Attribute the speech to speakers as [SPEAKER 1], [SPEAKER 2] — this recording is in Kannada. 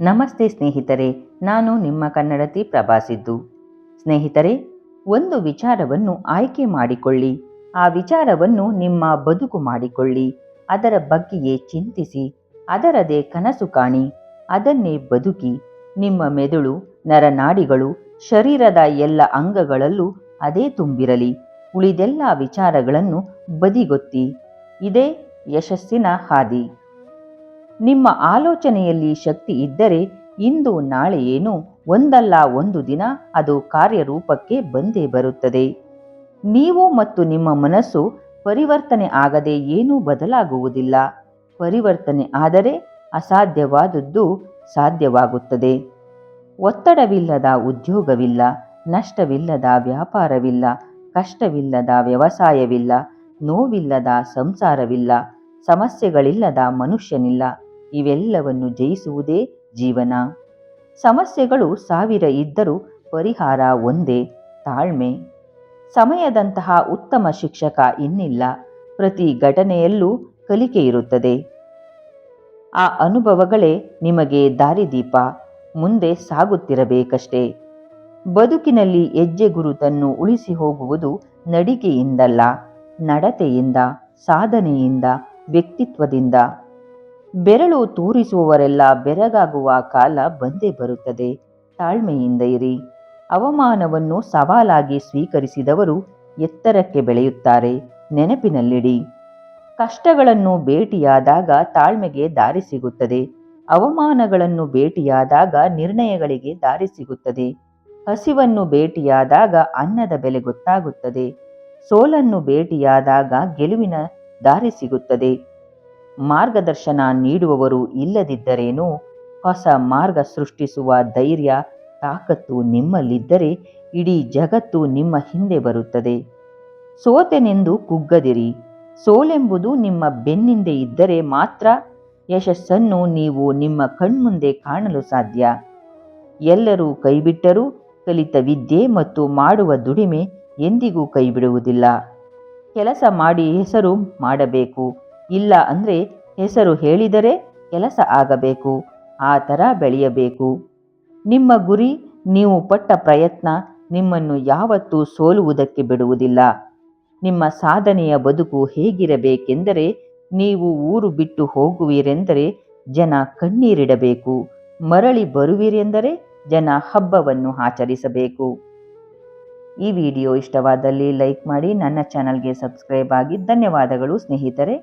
[SPEAKER 1] ನಮಸ್ತೆ ಸ್ನೇಹಿತರೆ, ನಾನು ನಿಮ್ಮ ಕನ್ನಡತಿ ಪ್ರಭಾಸಿದ್ದು. ಸ್ನೇಹಿತರೆ, ಒಂದು ವಿಚಾರವನ್ನು ಆಯ್ಕೆ ಮಾಡಿಕೊಳ್ಳಿ. ಆ ವಿಚಾರವನ್ನು ನಿಮ್ಮ ಬದುಕು ಮಾಡಿಕೊಳ್ಳಿ. ಅದರ ಬಗ್ಗೆಯೇ ಚಿಂತಿಸಿ, ಅದರದೇ ಕನಸು ಕಾಣಿ, ಅದನ್ನೇ ಬದುಕಿ. ನಿಮ್ಮ ಮೆದುಳು, ನರನಾಡಿಗಳು, ಶರೀರದ ಎಲ್ಲ ಅಂಗಗಳಲ್ಲೂ ಅದೇ ತುಂಬಿರಲಿ. ಉಳಿದೆಲ್ಲ ವಿಚಾರಗಳನ್ನು ಬದಿಗೊತ್ತಿ. ಇದೇ ಯಶಸ್ಸಿನ ಹಾದಿ. ನಿಮ್ಮ ಆಲೋಚನೆಯಲ್ಲಿ ಶಕ್ತಿ ಇದ್ದರೆ ಇಂದು ನಾಳೆಯೇನು ಒಂದಲ್ಲ ಒಂದು ದಿನ ಅದು ಕಾರ್ಯರೂಪಕ್ಕೆ ಬಂದೇ ಬರುತ್ತದೆ. ನೀವು ಮತ್ತು ನಿಮ್ಮ ಮನಸ್ಸು ಪರಿವರ್ತನೆ ಆಗದೆ ಏನೂ ಬದಲಾಗುವುದಿಲ್ಲ. ಪರಿವರ್ತನೆ ಆದರೆ ಅಸಾಧ್ಯವಾದದ್ದು ಸಾಧ್ಯವಾಗುತ್ತದೆ. ಒತ್ತಡವಿಲ್ಲದ ಉದ್ಯೋಗವಿಲ್ಲ, ನಷ್ಟವಿಲ್ಲದ ವ್ಯಾಪಾರವಿಲ್ಲ, ಕಷ್ಟವಿಲ್ಲದ ವ್ಯವಸಾಯವಿಲ್ಲ, ನೋವಿಲ್ಲದ ಸಂಸಾರವಿಲ್ಲ, ಸಮಸ್ಯೆಗಳಿಲ್ಲದ ಮನುಷ್ಯನಿಲ್ಲ. ಇವೆಲ್ಲವನ್ನು ಜಯಿಸುವುದೇ ಜೀವನ. ಸಮಸ್ಯೆಗಳು 1000 ಇದ್ದರೂ ಪರಿಹಾರ ಒಂದೇ: ತಾಳ್ಮೆ. ಸಮಯದಂತಹ ಉತ್ತಮ ಶಿಕ್ಷಕ ಇನ್ನಿಲ್ಲ. ಪ್ರತಿ ಘಟನೆಯಲ್ಲೂ ಕಲಿಕೆ ಇರುತ್ತದೆ. ಆ ಅನುಭವಗಳೇ ನಿಮಗೆ ದಾರಿದೀಪ. ಮುಂದೆ ಸಾಗುತ್ತಿರಬೇಕಷ್ಟೇ. ಬದುಕಿನಲ್ಲಿ ಹೆಜ್ಜೆ ಗುರುತನ್ನು ಉಳಿಸಿ ಹೋಗುವುದು ನಡಿಗೆಯಿಂದಲ್ಲ, ನಡತೆಯಿಂದ, ಸಾಧನೆಯಿಂದ, ವ್ಯಕ್ತಿತ್ವದಿಂದ. ಬೆರಳು ತೋರಿಸುವವರೆಲ್ಲ ಬೆರಗಾಗುವ ಕಾಲ ಬಂದೇ ಬರುತ್ತದೆ. ತಾಳ್ಮೆಯಿಂದ ಇರಿ. ಅವಮಾನವನ್ನು ಸವಾಲಾಗಿ ಸ್ವೀಕರಿಸಿದವರು ಎತ್ತರಕ್ಕೆ ಬೆಳೆಯುತ್ತಾರೆ. ನೆನಪಿನಲ್ಲಿಡಿ. ಕಷ್ಟಗಳನ್ನು ಭೇಟಿಯಾದಾಗ ತಾಳ್ಮೆಗೆ ದಾರಿ ಸಿಗುತ್ತದೆ. ಅವಮಾನಗಳನ್ನು ಭೇಟಿಯಾದಾಗ ನಿರ್ಣಯಗಳಿಗೆ ದಾರಿ ಸಿಗುತ್ತದೆ. ಹಸಿವನ್ನು ಭೇಟಿಯಾದಾಗ ಅನ್ನದ ಬೆಲೆ ಗೊತ್ತಾಗುತ್ತದೆ. ಸೋಲನ್ನು ಭೇಟಿಯಾದಾಗ ಗೆಲುವಿನ ದಾರಿ ಸಿಗುತ್ತದೆ. ಮಾರ್ಗದರ್ಶನ ನೀಡುವವರು ಇಲ್ಲದಿದ್ದರೇನು? ಹೊಸ ಮಾರ್ಗ ಸೃಷ್ಟಿಸುವ ಧೈರ್ಯ, ತಾಕತ್ತು ನಿಮ್ಮಲ್ಲಿದ್ದರೆ ಇಡೀ ಜಗತ್ತು ನಿಮ್ಮ ಹಿಂದೆ ಬರುತ್ತದೆ. ಸೋತೆನೆಂದು ಕುಗ್ಗದಿರಿ. ಸೋಲೆಂಬುದು ನಿಮ್ಮ ಬೆನ್ನಿಂದೆ ಇದ್ದರೆ ಮಾತ್ರ ಯಶಸ್ಸನ್ನು ನೀವು ನಿಮ್ಮ ಕಣ್ಮುಂದೆ ಕಾಣಲು ಸಾಧ್ಯ. ಎಲ್ಲರೂ ಕೈಬಿಟ್ಟರೂ ಕಲಿತ ವಿದ್ಯೆ ಮತ್ತು ಮಾಡುವ ದುಡಿಮೆ ಎಂದಿಗೂ ಕೈಬಿಡುವುದಿಲ್ಲ. ಕೆಲಸ ಮಾಡಿ ಹೆಸರು ಮಾಡಬೇಕು. ಇಲ್ಲ ಅಂದರೆ ಹೆಸರು ಹೇಳಿದರೆ ಕೆಲಸ ಆಗಬೇಕು. ಆ ಥರ ಬೆಳೆಯಬೇಕು. ನಿಮ್ಮ ಗುರಿ, ನೀವು ಪಟ್ಟ ಪ್ರಯತ್ನ ನಿಮ್ಮನ್ನು ಯಾವತ್ತೂ ಸೋಲುವುದಕ್ಕೆ ಬಿಡುವುದಿಲ್ಲ. ನಿಮ್ಮ ಸಾಧನೆಯ ಬದುಕು ಹೇಗಿರಬೇಕೆಂದರೆ, ನೀವು ಊರು ಬಿಟ್ಟು ಹೋಗುವಿರೆಂದರೆ ಜನ ಕಣ್ಣೀರಿಡಬೇಕು. ಮರಳಿ ಬರುವಿರೆಂದರೆ ಜನ ಹಬ್ಬವನ್ನು ಆಚರಿಸಬೇಕು. ಈ ವಿಡಿಯೋ ಇಷ್ಟವಾದಲ್ಲಿ ಲೈಕ್ ಮಾಡಿ, ನನ್ನ ಚಾನಲ್ಗೆ ಸಬ್ಸ್ಕ್ರೈಬ್ ಆಗಿ. ಧನ್ಯವಾದಗಳು ಸ್ನೇಹಿತರೆ.